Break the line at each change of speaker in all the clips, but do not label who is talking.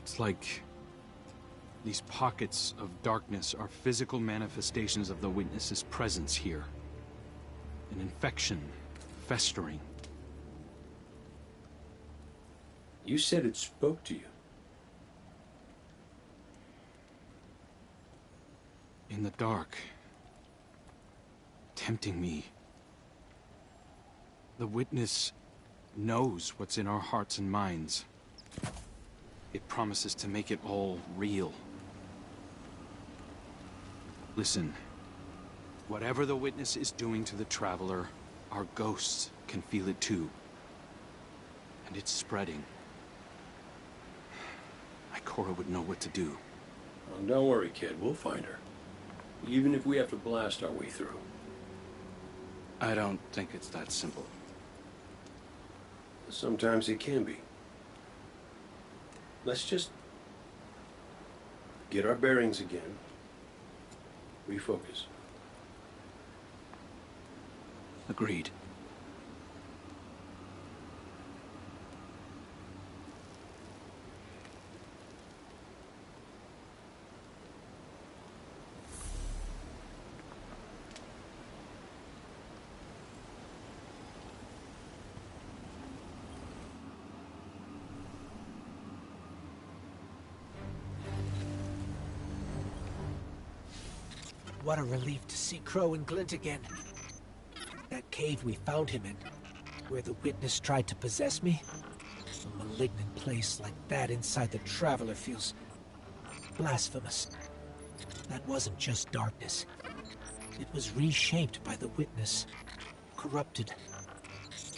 It's like these pockets of darkness are physical manifestations of the Witness's presence here. An infection, festering.
You said it spoke to you.
In the dark. Tempting me. The Witness knows what's in our hearts and minds. It promises to make it all real. Listen. Whatever the Witness is doing to the Traveler, our ghosts can feel it too. And it's spreading. Ikora would know what to do.
Oh, don't worry, kid. We'll find her. Even if we have to blast our way through.
I don't think it's that simple.
Sometimes it can be. Let's just get our bearings again. Refocus.
Agreed.
What a relief to see Crow and Glint again. That cave we found him in, where the Witness tried to possess me. A malignant place like that inside the Traveler feels blasphemous. That wasn't just darkness. It was reshaped by the Witness. Corrupted.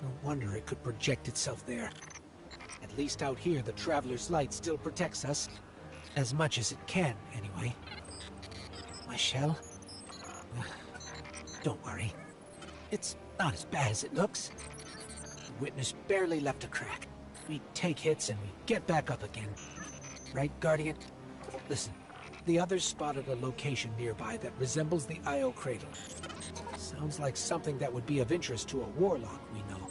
No wonder it could project itself there. At least out here, the Traveler's light still protects us. As much as it can, anyway. My shell? Don't worry. It's not as bad as it looks. The Witness barely left a crack. We take hits and we get back up again. Right, Guardian? Listen, the others spotted a location nearby that resembles the Io Cradle. Sounds like something that would be of interest to a warlock we know.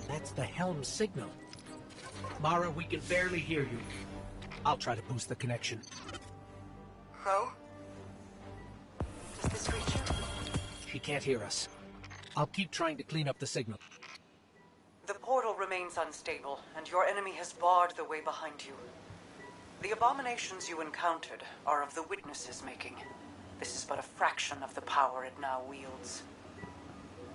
That's the helm signal. Mara, we can barely hear you. I'll try to boost the connection.
Crow? Does this reach you?
She can't hear us. I'll keep trying to clean up the signal.
The portal remains unstable, and your enemy has barred the way behind you. The abominations you encountered are of the Witness's making. This is but a fraction of the power it now wields.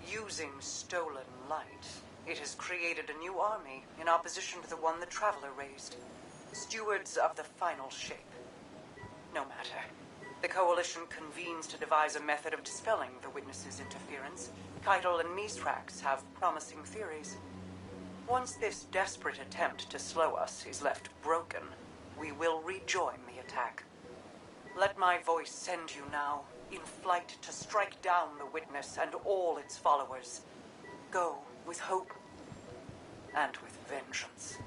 Using stolen light, it has created a new army in opposition to the one the Traveler raised. Stewards of the final shape. No matter. The Coalition convenes to devise a method of dispelling the Witness's interference. Keitel and Mithrax have promising theories. Once this desperate attempt to slow us is left broken, we will rejoin the attack. Let my voice send you now, in flight to strike down the Witness and all its followers. Go with hope and with vengeance.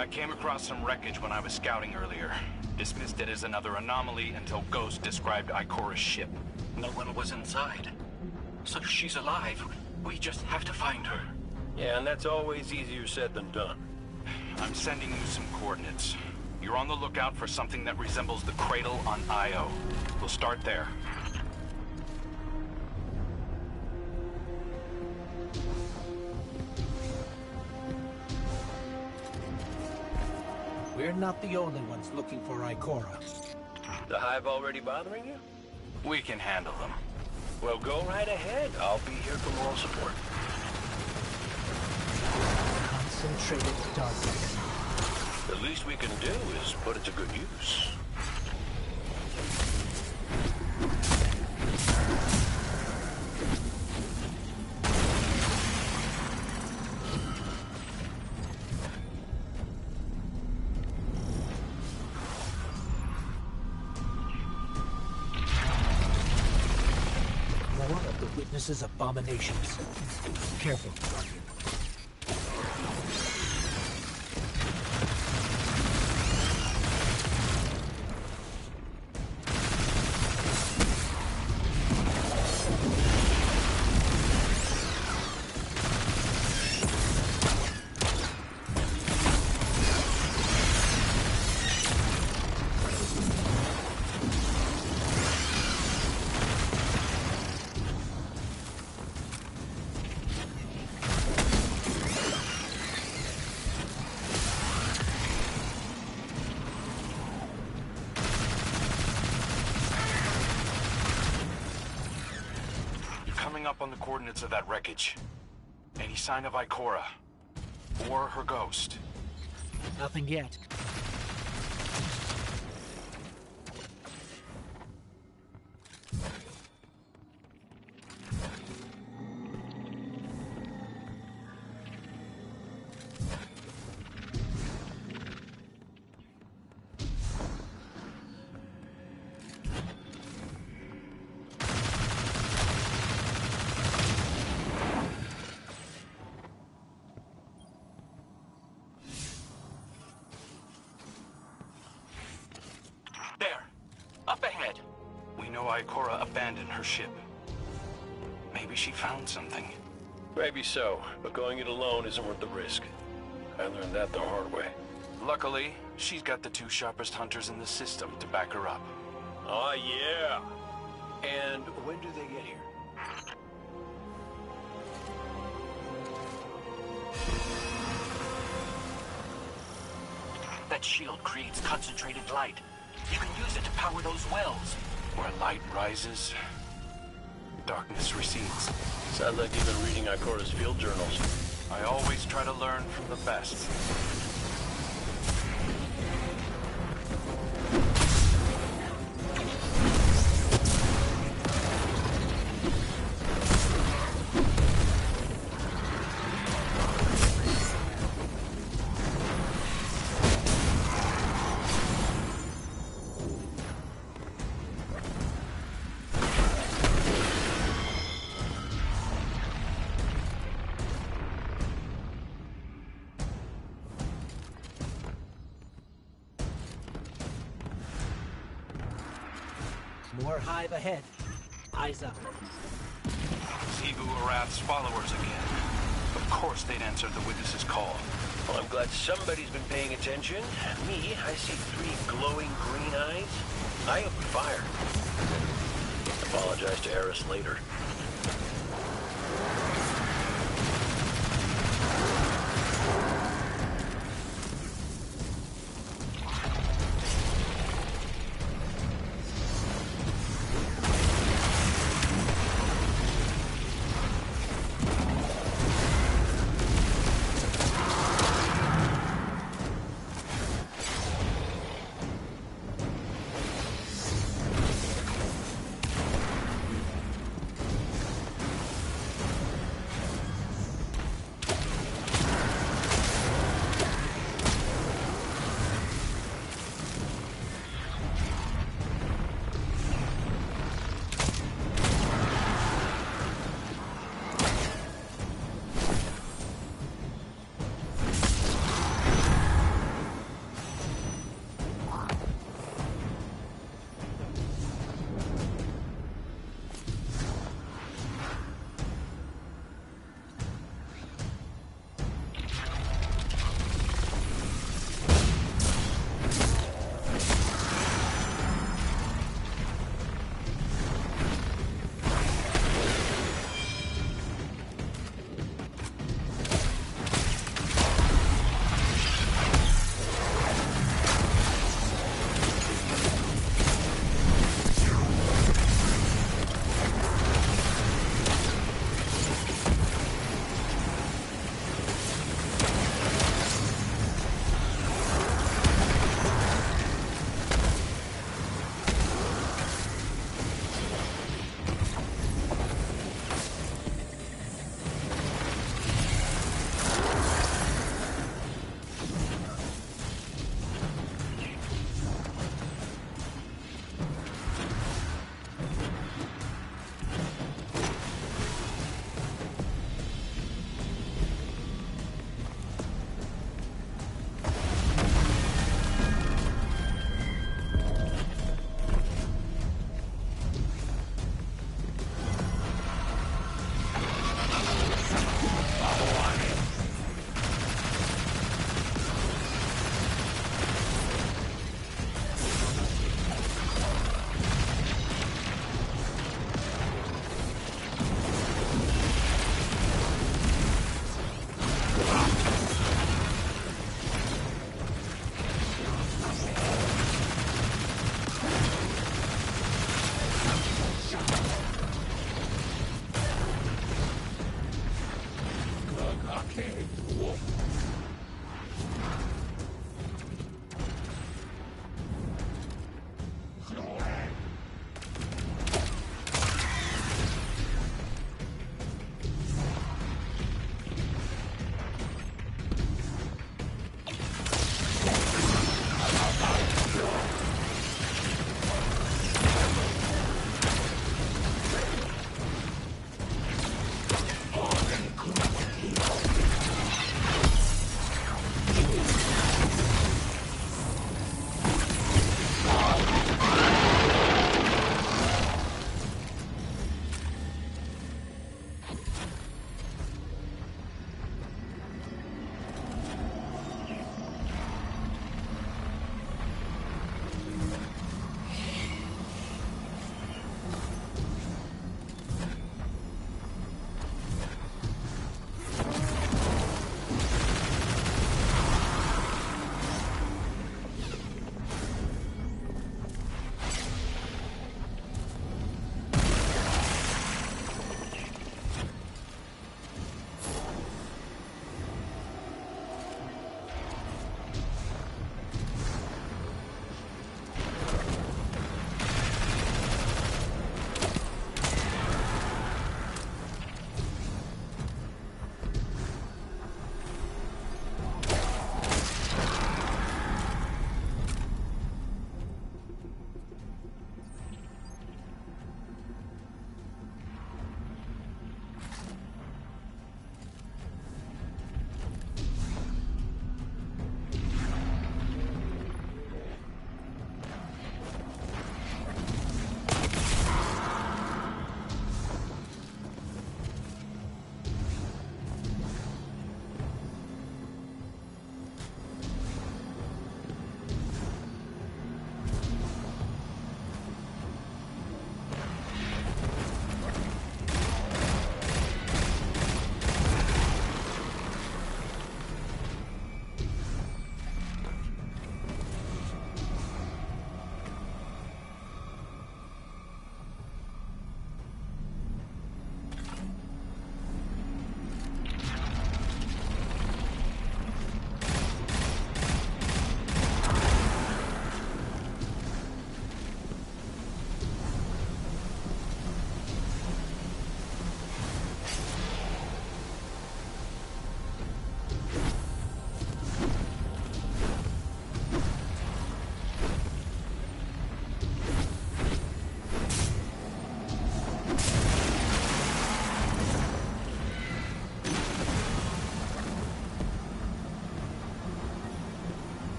I came across some wreckage when I was scouting earlier. Dismissed it as another anomaly until Ghost described Ikora's ship.
No one was inside. So she's alive. We just have to find her.
Yeah, and that's always easier said than done.
I'm sending you some coordinates. You're on the lookout for something that resembles the cradle on Io. We'll start there.
We're not the only ones looking for Ikora.
The Hive already bothering you?
We can handle them.
Well, go right ahead. I'll be here for moral support.
Concentrated darkness.
The least we can do is put it to good use.
More of the witness's abominations. Careful, Guardian.
Up on the coordinates of that wreckage. Any sign of Ikora? Or her ghost?
Nothing yet.
There. Up ahead.
We know Ikora abandoned her ship. Maybe she found something.
Maybe so, but going it alone isn't worth the risk. I learned that the hard way.
Luckily, she's got the two sharpest hunters in the system to back her up.
Oh, yeah. And when do they get here?
That shield creates concentrated light. You can use it to power those wells.
Where light rises, darkness recedes.
Sounds like you've been reading Ikora's field journals.
I always try to learn from the best.
More Hive ahead. Eyes up.
Xivu Arath's followers again. Of course they'd answered the witness's call.
Well, I'm glad somebody's been paying attention. Me, I see 3 glowing green eyes. I opened fire. Apologize to Eris later.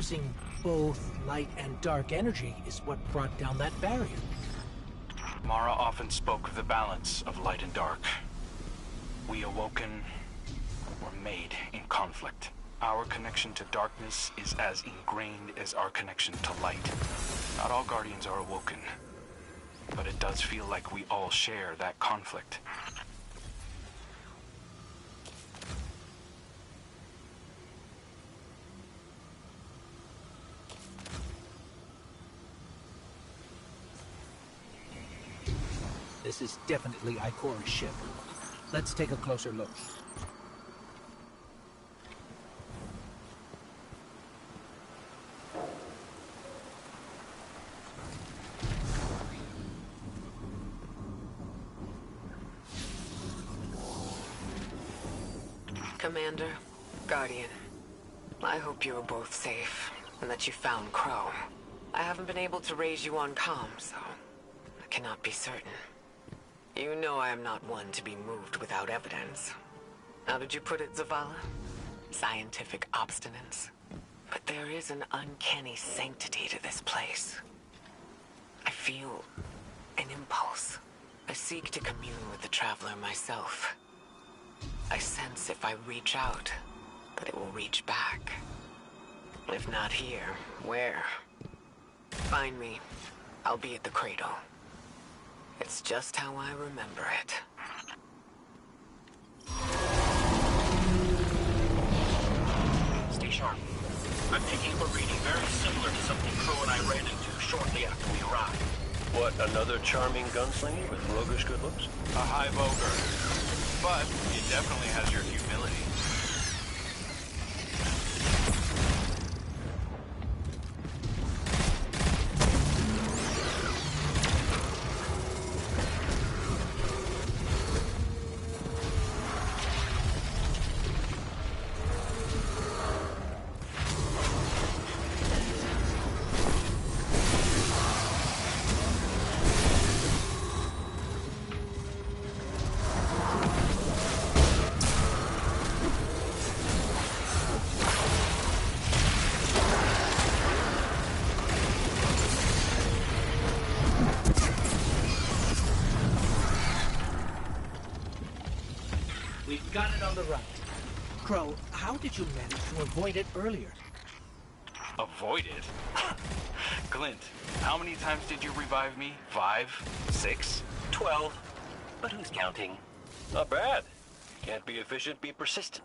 using both light and dark energy is what brought down that barrier.
Mara often spoke of the balance of light and dark. We Awoken were made in conflict. Our connection to darkness is as ingrained as our connection to light. Not all Guardians are Awoken, but it does feel like we all share that conflict.
This is definitely Ikora's ship. Let's take a closer look.
Commander, Guardian, I hope you are both safe, and that you found Crow. I haven't been able to raise you on comm, so I cannot be certain. You know I am not one to be moved without evidence. How did you put it, Zavala? Scientific obstinance. But there is an uncanny sanctity to this place. I feel an impulse. I seek to commune with the Traveler myself. I sense if I reach out, that it will reach back. If not here, where? Find me. I'll be at the cradle. It's just how I remember it.
Stay sharp. I'm picking up a reading very similar to something Crow and I ran into shortly after we arrived.
What, another charming gunslinger with roguish good looks?
A high ogre, but he definitely has your humility.
We've got it on the run. Crow, how did you manage to avoid it earlier?
Avoid it? Glint, how many times did you revive me? 5? 6?
12. But who's counting?
Not bad. Can't be efficient, be persistent.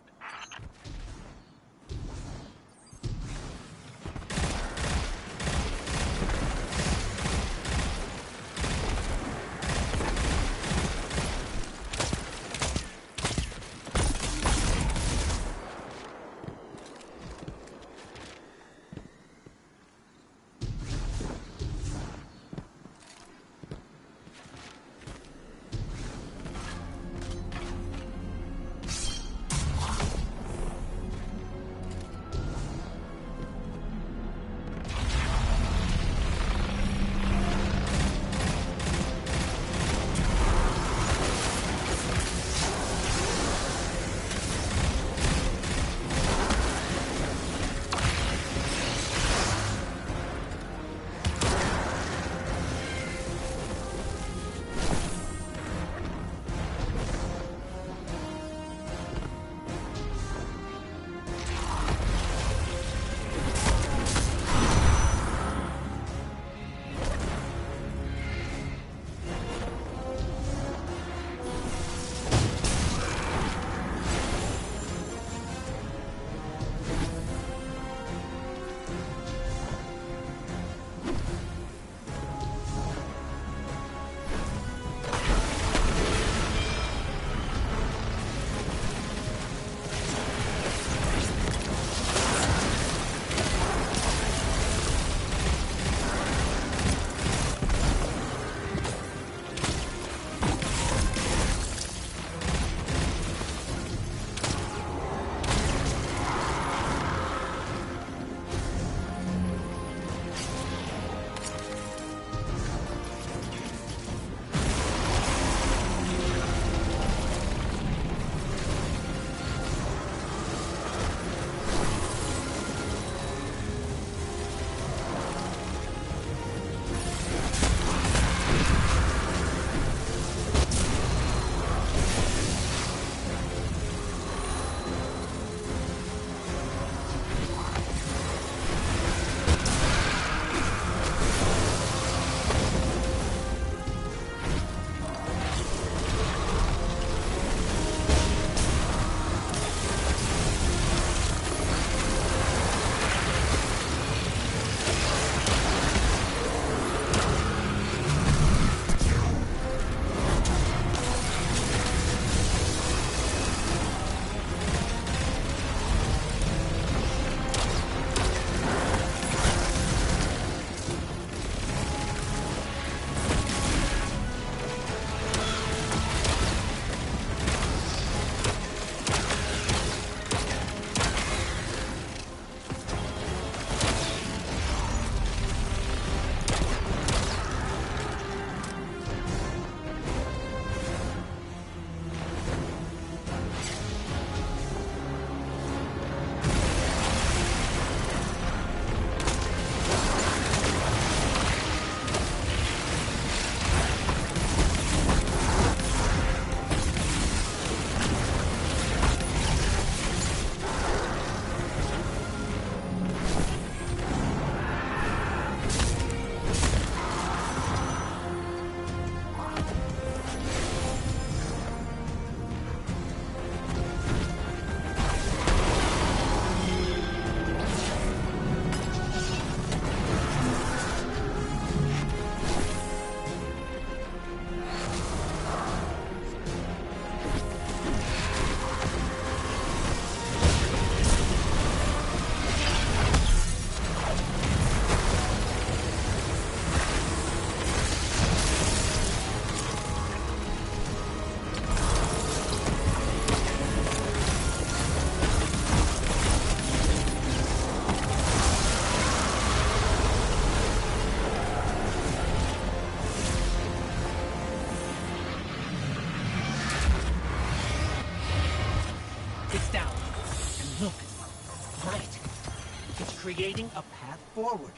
creating a path forward.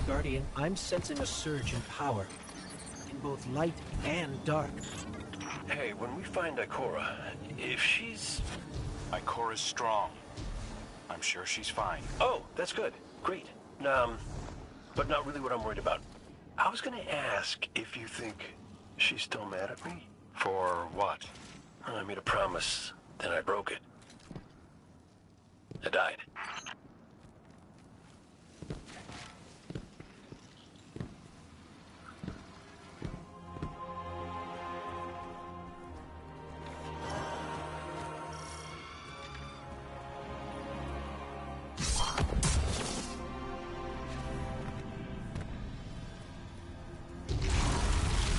Guardian, I'm sensing a surge in power, in both light and dark.
Hey, when we find Ikora, if she's...
Ikora's strong. I'm sure she's fine.
Oh, that's good. Great. But not really what I'm worried about. I was gonna ask if you think she's still mad at me?
For what?
I made a promise, then I broke it. I died.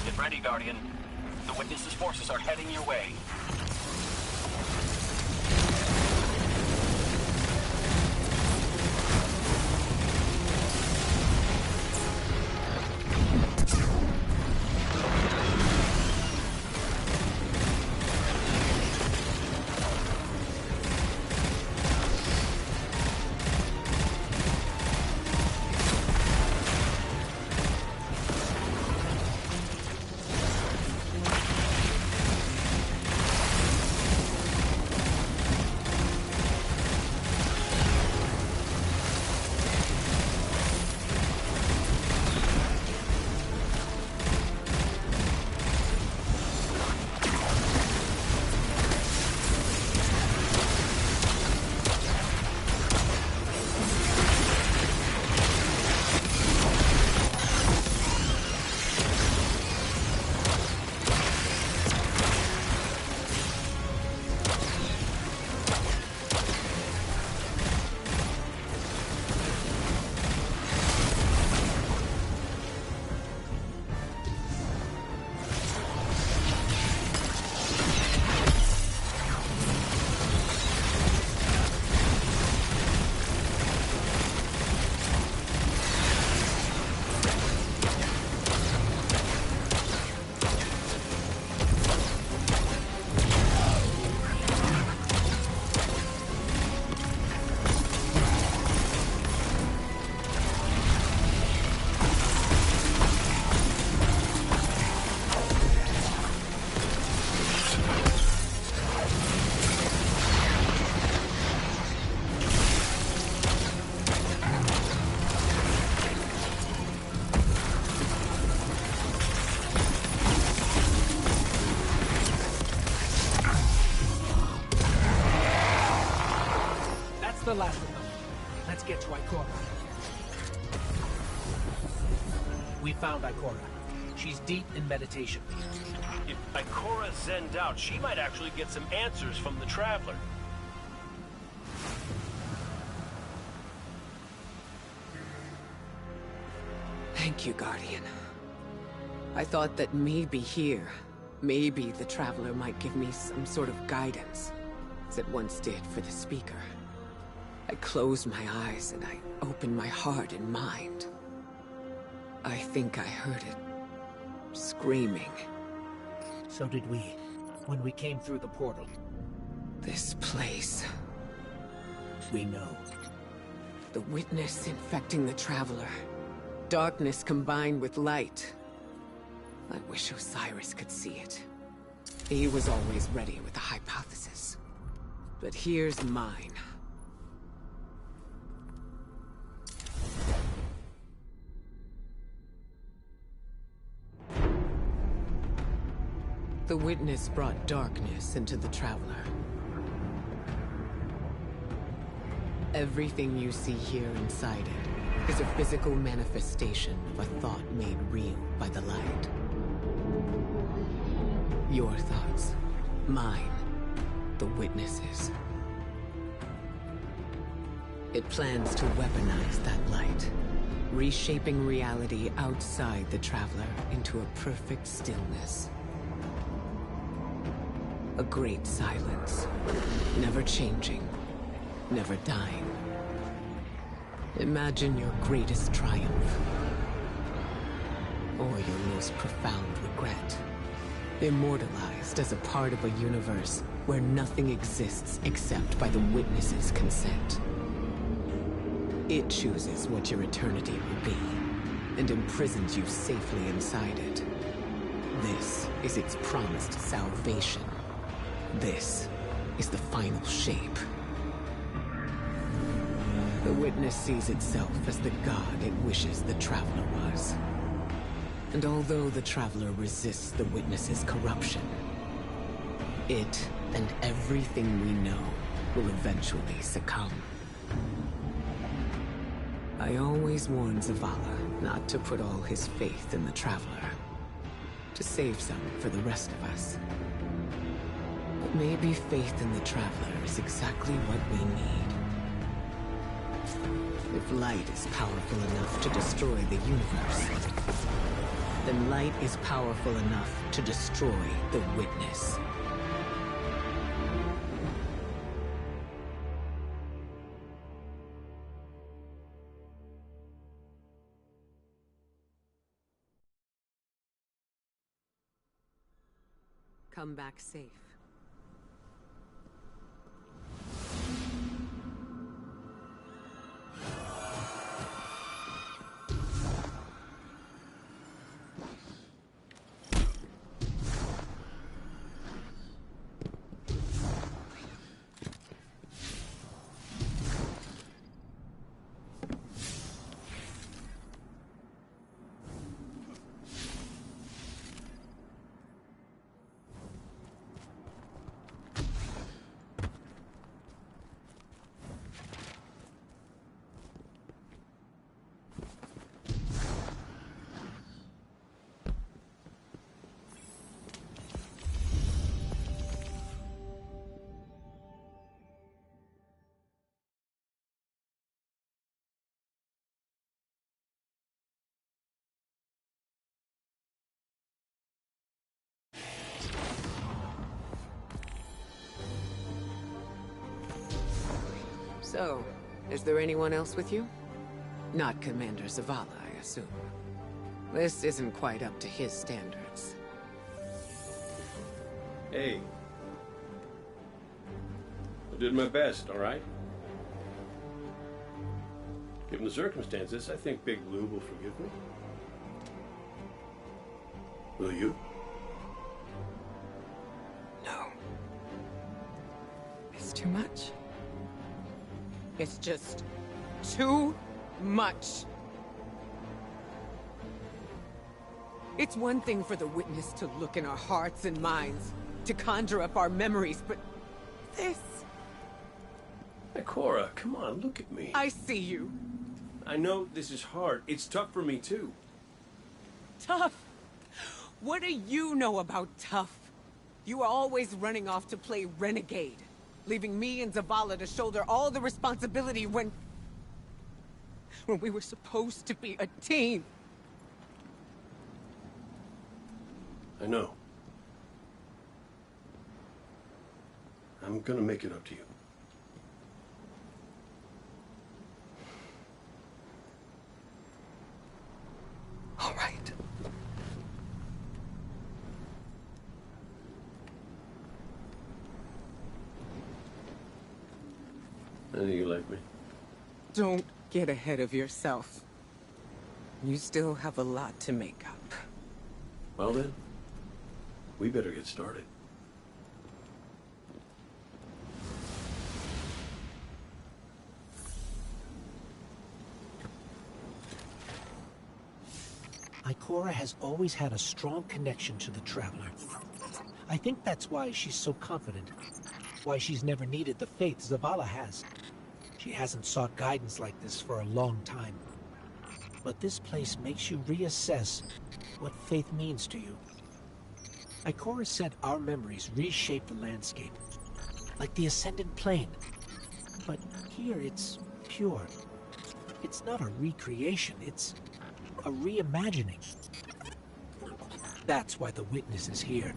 Get ready, Guardian. The Witness's forces are heading your way.
The last of them. Let's get to Ikora. We found Ikora. She's deep in meditation.
If Ikora zenned out, she might actually get some answers from the Traveler.
Thank you, Guardian. I thought that maybe here, maybe the Traveler might give me some sort of guidance, as it once did for the Speaker. I closed my eyes and I opened my heart and mind. I think I heard it screaming.
So did we, when we came through the portal.
This place.
We know.
The Witness infecting the Traveler. Darkness combined with light. I wish Osiris could see it. He was always ready with a hypothesis. But here's mine. The Witness brought darkness into the Traveler. Everything you see here inside it is a physical manifestation of a thought made real by the light. Your thoughts, mine, the Witness's. It plans to weaponize that light, reshaping reality outside the Traveler into a perfect stillness. A great silence, never changing, never dying. Imagine your greatest triumph, or your most profound regret, immortalized as a part of a universe where nothing exists except by the Witness's consent. It chooses what your eternity will be, and imprisons you safely inside it. This is its promised salvation. This is the final shape. The Witness sees itself as the god it wishes the Traveler was. And although the Traveler resists the Witness's corruption, it and everything we know will eventually succumb. I always warn Zavala not to put all his faith in the Traveler, to save some for the rest of us. But maybe faith in the Traveler is exactly what we need. If light is powerful enough to destroy the universe, then light is powerful enough to destroy the Witness. Come back safe. So, is there anyone else with you? Not Commander Zavala, I assume. This isn't quite up to his standards.
Hey. I did my best, all right? Given the circumstances, I think Big Blue will forgive me. Will you?
No. It's too much. It's just too much. It's one thing for the Witness to look in our hearts and minds, to conjure up our memories, but this...
Hey, Cora, come on, look at me.
I see you.
I know this is hard. It's tough for me, too.
Tough? What do you know about tough? You are always running off to play renegade, leaving me and Zavala to shoulder all the responsibility when we were supposed to be a team.
I know. I'm gonna make it up to you.
All right.
I know you like me.
Don't get ahead of yourself. You still have a lot to make up.
Well then, we better get started.
Ikora has always had a strong connection to the Traveler. I think that's why she's so confident. Why she's never needed the faith Zavala has. She hasn't sought guidance like this for a long time. But this place makes you reassess what faith means to you. Ikora said our memories reshape the landscape, like the Ascendant Plane. But here it's pure. It's not a recreation, it's a reimagining. That's why the Witness is here.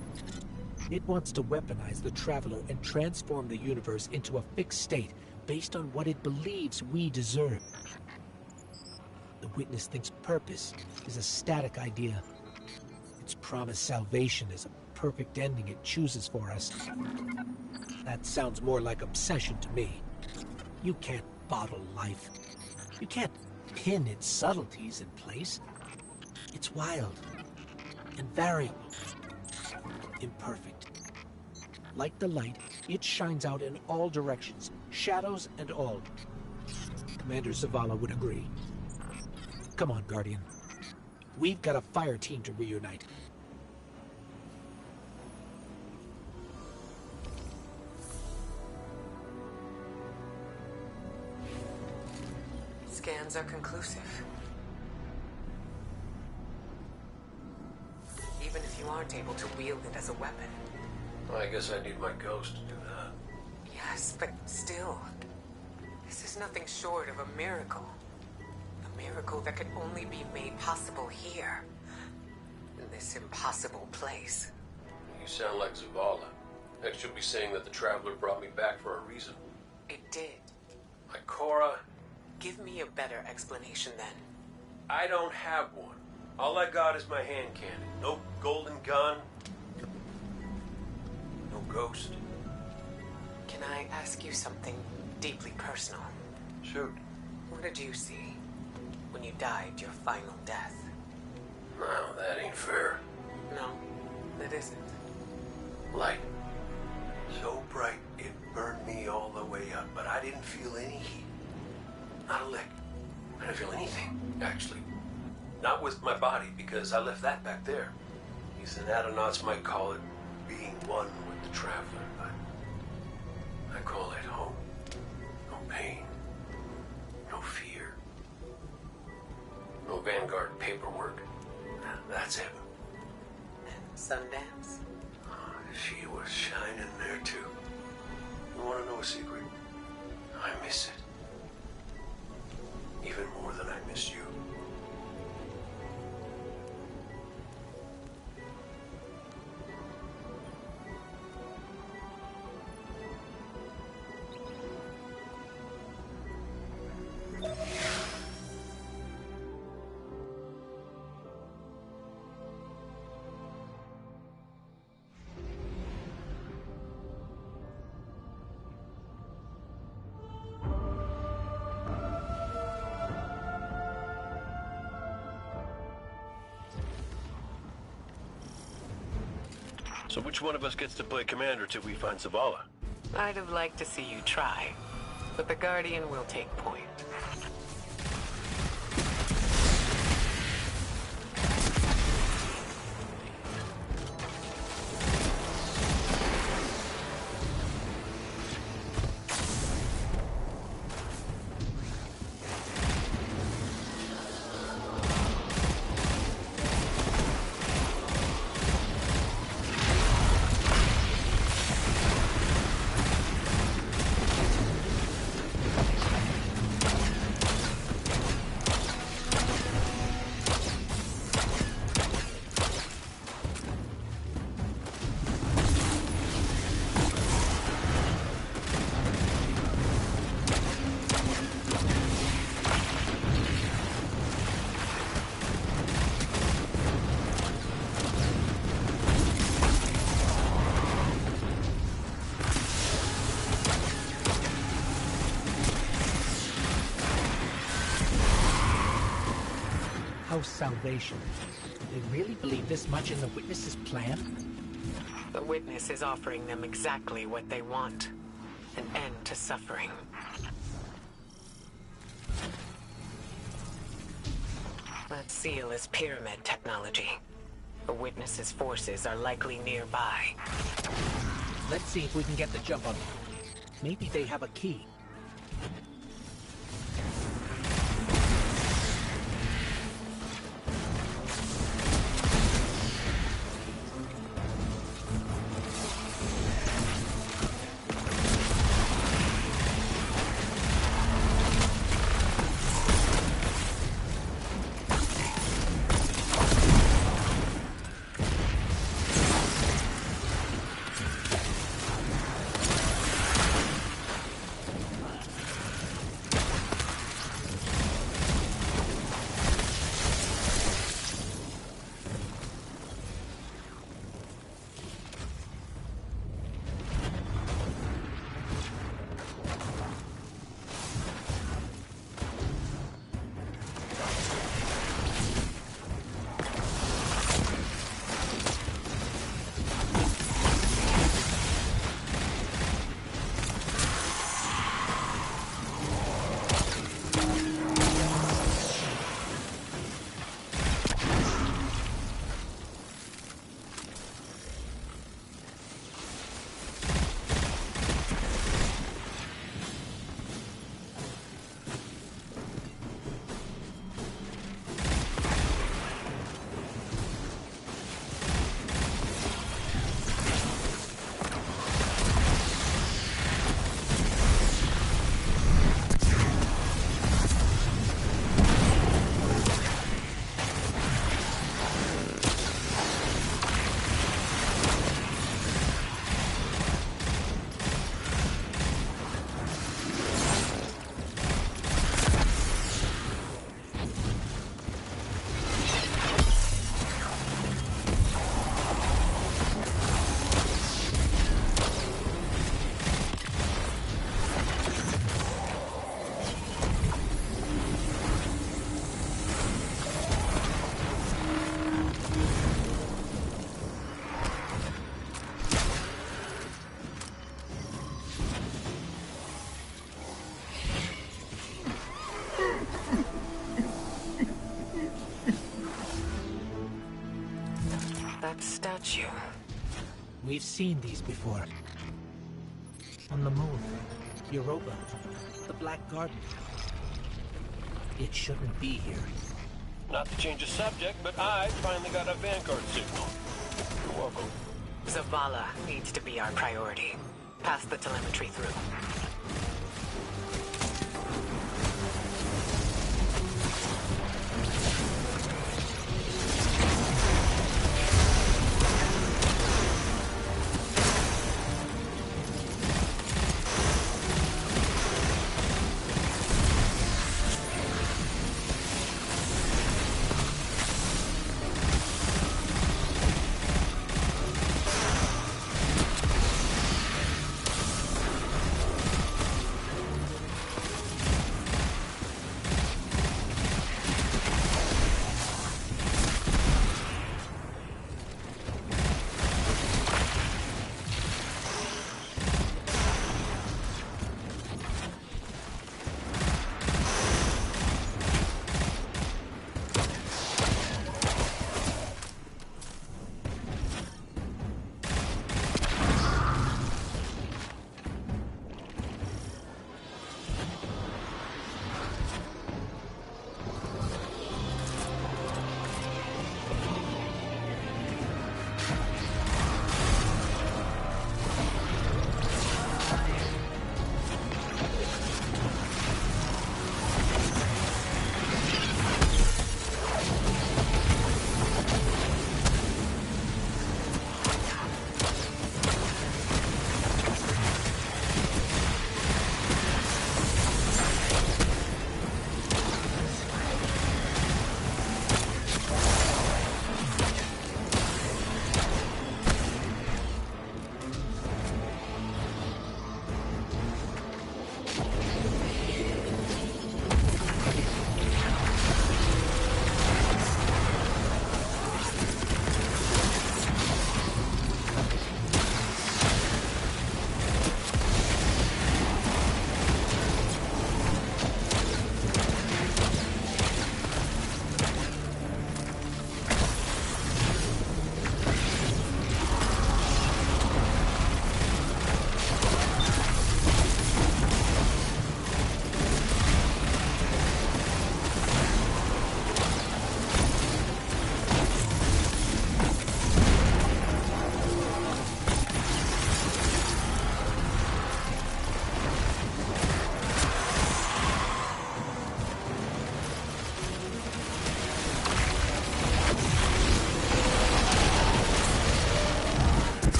It wants to weaponize the Traveler and transform the universe into a fixed state based on what it believes we deserve. The Witness thinks purpose is a static idea. Its promised salvation is a perfect ending it chooses for us. That sounds more like obsession to me. You can't bottle life. You can't pin its subtleties in place. It's wild and variable, imperfect. Like the light, it shines out in all directions, shadows and all. Commander Zavala would agree. Come on, Guardian. We've got a fire team to reunite.
Scans are conclusive. Even if you aren't able to wield it as a weapon.
Well, I guess I need my ghost to do that.
Yes, but still. This is nothing short of a miracle. A miracle that could only be made possible here. In this impossible place.
You sound like Zavala. Next you'll be saying that the Traveler brought me back for a reason.
It did.
Ikora,
Give me a better explanation then.
I don't have one. All I got is my hand cannon. No golden gun. No ghost.
Can I ask you something deeply personal?
Shoot.
What did you see when you died your final death?
No, that ain't fair.
No, it isn't.
Light. So bright it burned me all the way up, but I didn't feel any heat. Not a lick. I didn't feel anything, actually. Not with my body, because I left that back there. These anatronauts might call it being one with the Traveler, but I call it home. No pain. No fear. No Vanguard paperwork. That's heaven.
And Sundance?
She was shining there, too. You want to know a secret? I miss it. Even more than I miss you. So which one of us gets to play commander till we find Zavala?
I'd have liked to see you try, but the Guardian will take point.
How's salvation? Do they really believe this much in the Witness's plan?
The Witness is offering them exactly what they want. An end to suffering. That seal is pyramid technology. The Witness's forces are likely nearby.
Let's see if we can get the jump on them. Maybe they have a key. We've seen these before. On the moon, Europa, the Black Garden. It shouldn't be here.
Not to change the subject, but I finally got a Vanguard signal. You're welcome.
Zavala needs to be our priority. Pass the telemetry through.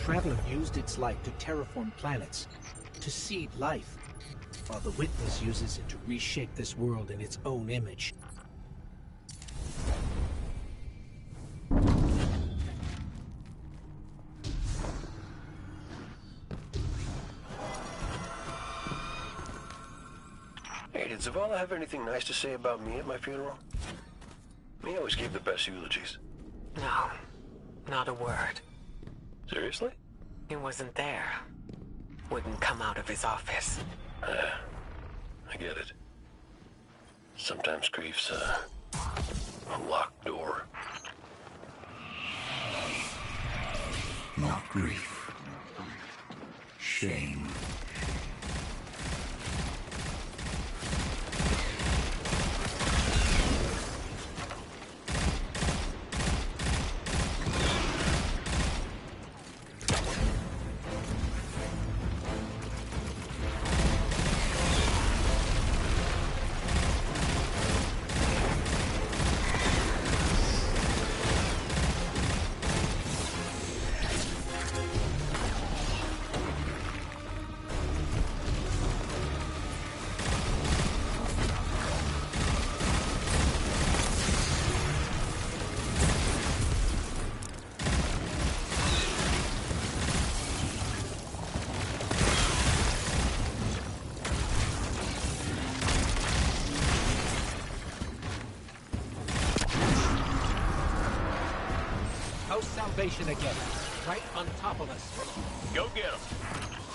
Traveler used its light to terraform planets, to seed life, while the Witness uses it to reshape this world in its own image.
Hey, did Zavala have anything nice to say about me at my funeral? He always gave the best eulogies.
No, not a word.
Seriously?
He wasn't there. Wouldn't come out of his office.
I get it. Sometimes grief's a locked door.
Not grief. Shame.
Salvation again. Right on top of us.
Go get him.